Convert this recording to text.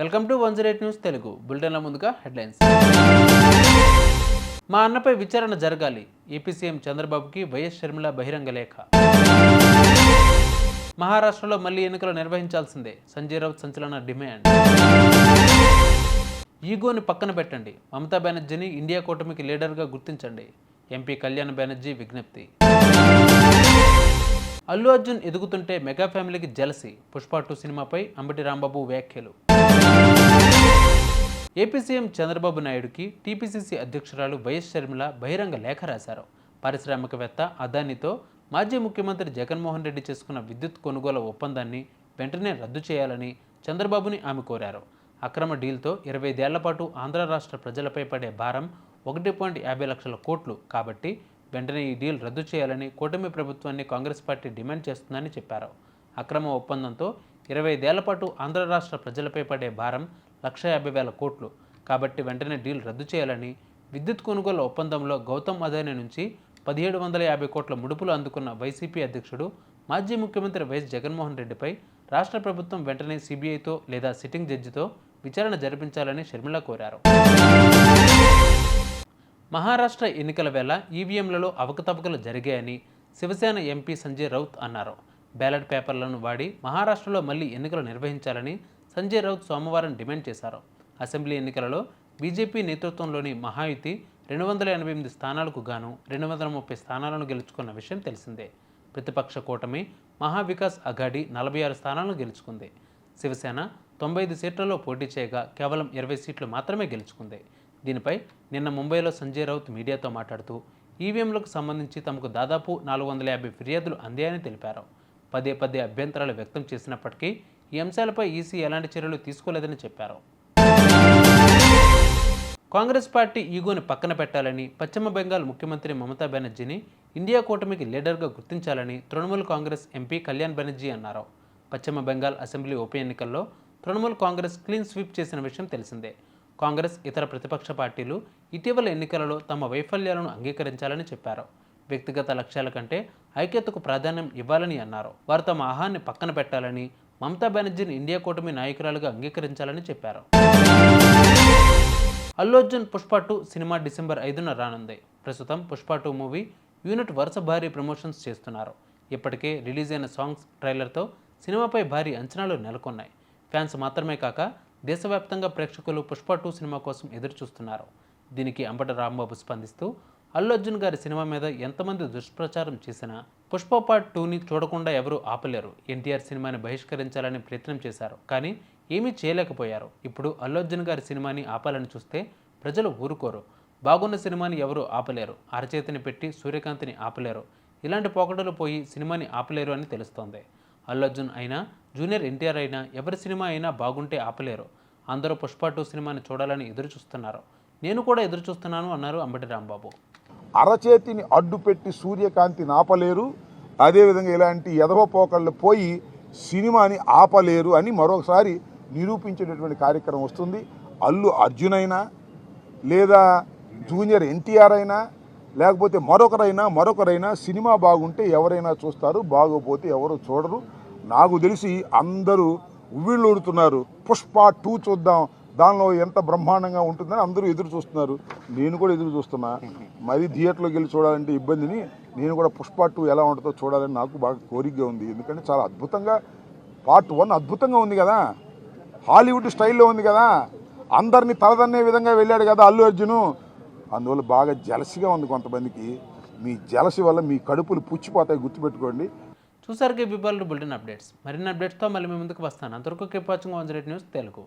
Welcome to 108 news Telugu బులెటిన్ల ముందుగా headlines. మా అన్నపై విచారణ జరగాలి. ఏపీ సీఎం చంద్రబాబుకి వైఎస్ షర్మిల బహిరంగ లేఖ. మహారాష్ట్రలో మళ్లీ ఎన్నికలు నిర్వహించాల్సిందే. సంజయ్ రౌత్ సంచలన డిమాండ్. ఈగోని పక్కన పెట్టండి. మమతా బెనర్జీని ఇండియా కూటమికి లీడర్గా గుర్తించండి. ఎంపీ కళ్యాణ్ బెనర్జీ విజ్ఞప్తి. అల్లు అర్జున్ ఎదుగుతుంటే మెగా ఫ్యామిలీకి జలసి. పుష్ప 2 సినిమాపై అంబటి రాంబాబు వ్యాఖ్యలు. ఏపీ సీఎం చంద్రబాబు నాయుడుకి టీపీసీసీ అధ్యక్షురాలు వైఎస్ షర్మిల బహిరంగ లేఖ రాశారు. పారిశ్రామికవేత్త అదానితో మాజీ ముఖ్యమంత్రి జగన్మోహన్ రెడ్డి చేసుకున్న విద్యుత్ కొనుగోలు ఒప్పందాన్ని వెంటనే రద్దు చేయాలని చంద్రబాబుని ఆమె కోరారు. అక్రమ డీల్తో 25 ఏళ్ల పాటు ఆంధ్ర రాష్ట్ర ప్రజలపై పడే భారం 1.50 లక్షల కోట్లు కాబట్టి వెంటనే ఈ డీల్ రద్దు చేయాలని కూటమి ప్రభుత్వాన్ని కాంగ్రెస్ పార్టీ డిమాండ్ చేస్తుందని చెప్పారు. అక్రమ ఒప్పందంతో 25 ఏళ్ల పాటు ఆంధ్ర రాష్ట్ర ప్రజలపై పడే భారం 1,50,000 కోట్లు కాబట్టి వెంటనే డీల్ రద్దు చేయాలని, విద్యుత్ కొనుగోలు ఒప్పందంలో గౌతమ్ అదానీ నుంచి 1,750 కోట్ల ముడుపులు అందుకున్న వైసీపీ అధ్యక్షుడు మాజీ ముఖ్యమంత్రి వైఎస్ జగన్మోహన్ రెడ్డిపై రాష్ట్ర ప్రభుత్వం వెంటనే సిబిఐతో లేదా సిట్టింగ్ జడ్జితో విచారణ జరిపించాలని షర్మిల కోరారు. మహారాష్ట్ర ఎన్నికల వేళ ఈవీఎంలలో అవకతవకలు జరిగాయని శివసేన ఎంపీ సంజయ్ రౌత్ అన్నారు. బ్యాలెట్ పేపర్లను వాడి మహారాష్ట్రలో మళ్లీ ఎన్నికలు నిర్వహించాలని సంజయ్ రౌత్ సోమవారం డిమాండ్ చేశారు. అసెంబ్లీ ఎన్నికలలో బీజేపీ నేతృత్వంలోని మహాయుతి 288 స్థానాలకు గాను 230 స్థానాలను గెలుచుకున్న విషయం తెలిసిందే. ప్రతిపక్ష కూటమి మహావికాస్ అఘాడీ 46 స్థానాలను గెలుచుకుంది. శివసేన 95 సీట్లలో పోటీ చేయగా కేవలం 20 సీట్లు మాత్రమే గెలుచుకుంది. దీనిపై నిన్న ముంబైలో సంజయ్ రౌత్ మీడియాతో మాట్లాడుతూ ఈవీఎంలకు సంబంధించి తమకు దాదాపు 450 ఫిర్యాదులు అందాయని తెలిపారు. పదే అభ్యంతరాలు వ్యక్తం చేసినప్పటికీ ఈ అంశాలపై ఈసీ ఎలాంటి చర్యలు తీసుకోలేదని చెప్పారు. కాంగ్రెస్ పార్టీ ఈగోని పక్కన పెట్టాలని, పశ్చిమ బెంగాల్ ముఖ్యమంత్రి మమతా బెనర్జీని ఇండియా కూటమికి లీడర్గా గుర్తించాలని తృణమూల్ కాంగ్రెస్ ఎంపీ కళ్యాణ్ బెనర్జీ అన్నారు. పశ్చిమ బెంగాల్ అసెంబ్లీ ఉప ఎన్నికల్లో తృణమూల్ కాంగ్రెస్ క్లీన్ స్వీప్ చేసిన విషయం తెలిసిందే. కాంగ్రెస్ ఇతర ప్రతిపక్ష పార్టీలు ఇటీవల ఎన్నికలలో తమ వైఫల్యాలను అంగీకరించాలని చెప్పారు. వ్యక్తిగత లక్ష్యాల కంటే ఐక్యతకు ప్రాధాన్యం ఇవ్వాలని అన్నారు. వారు తమ ఆహాన్ని పక్కన పెట్టాలని, మమతా బెనర్జీని ఇండియా కూటమి నాయకురాలుగా అంగీకరించాలని చెప్పారు. అల్లు అర్జున్ పుష్ప 2 సినిమా డిసెంబర్ 5న రానుంది. ప్రస్తుతం పుష్ప 2 మూవీ యూనిట్ వరుస భారీ ప్రమోషన్స్ చేస్తున్నారు. ఇప్పటికే రిలీజ్ అయిన సాంగ్స్ ట్రైలర్తో సినిమాపై భారీ అంచనాలు నెలకొన్నాయి. ఫ్యాన్స్ మాత్రమే కాక దేశవ్యాప్తంగా ప్రేక్షకులు పుష్ప 2 సినిమా కోసం ఎదురు చూస్తున్నారు. దీనికి అంబటి రాంబాబు స్పందిస్తూ అల్లు అర్జున్ గారి సినిమా మీద ఎంతమంది దుష్ప్రచారం చేసినా పుష్ప పార్ట్ 2ని చూడకుండా ఎవరూ ఆపలేరు. ఎన్టీఆర్ సినిమాని బహిష్కరించాలని ప్రయత్నం చేశారు, కానీ ఏమీ చేయలేకపోయారు. ఇప్పుడు అల్లు అర్జున్ గారి సినిమాని ఆపాలని చూస్తే ప్రజలు ఊరుకోరు. బాగున్న సినిమాని ఎవరూ ఆపలేరు. అరచేతిని పెట్టి సూర్యకాంతిని ఆపలేరు. ఇలాంటి పోకడలు పోయి సినిమాని ఆపలేరు అని తెలుస్తోంది. అల్లు అర్జున్ అయినా, జూనియర్ ఎన్టీఆర్ అయినా, ఎవరి సినిమా అయినా బాగుంటే ఆపలేరు. అందరూ పుష్ప 2 సినిమాని చూడాలని ఎదురు చూస్తున్నారు. నేను కూడా ఎదురు చూస్తున్నాను అన్నారు అంబటి రాంబాబు. అరచేతిని అడ్డుపెట్టి సూర్యకాంతిని ఆపలేరు, అదేవిధంగా ఇలాంటి ఎదవ పోకళ్ళు పోయి సినిమాని ఆపలేరు అని మరొకసారి నిరూపించేటటువంటి కార్యక్రమం వస్తుంది. అల్లు అర్జున్ అయినా, లేదా జూనియర్ ఎన్టీఆర్ అయినా, లేకపోతే మరొకరైనా సినిమా బాగుంటే ఎవరైనా చూస్తారు, బాగోపోతే ఎవరు చూడరు. నాకు తెలిసి అందరూ ఉవ్విళ్ళు ఊడుతున్నారు. పుష్ప 2 చూద్దాం, దానిలో ఎంత బ్రహ్మాండంగా ఉంటుందని అందరూ ఎదురు చూస్తున్నారు. నేను కూడా ఎదురు చూస్తున్నా. మరి థియేటర్లోకి వెళ్ళి చూడాలంటే ఇబ్బందిని, నేను కూడా పుష్ప 2 ఎలా ఉంటుందో చూడాలని నాకు బాగా కోరికగా ఉంది. ఎందుకంటే చాలా అద్భుతంగా, పార్ట్ 1 అద్భుతంగా ఉంది కదా, హాలీవుడ్ స్టైల్లో ఉంది కదా, అందరినీ తలదన్నే విధంగా వెళ్ళాడు కదా అల్లు అర్జును. అందువల్ల బాగా జలసిగా ఉంది కొంతమందికి. మీ జలసి వల్ల మీ కడుపులు పుచ్చిపోతాయి, గుర్తుపెట్టుకోండి. చూసారుగా బులెటిన్ అప్డేట్స్. మరిన్ని అప్డేట్స్తో మళ్ళీ మీ ముందుకు వస్తాను. అంతవరకు కీప్ వాచింగ్ 108 న్యూస్ తెలుగు.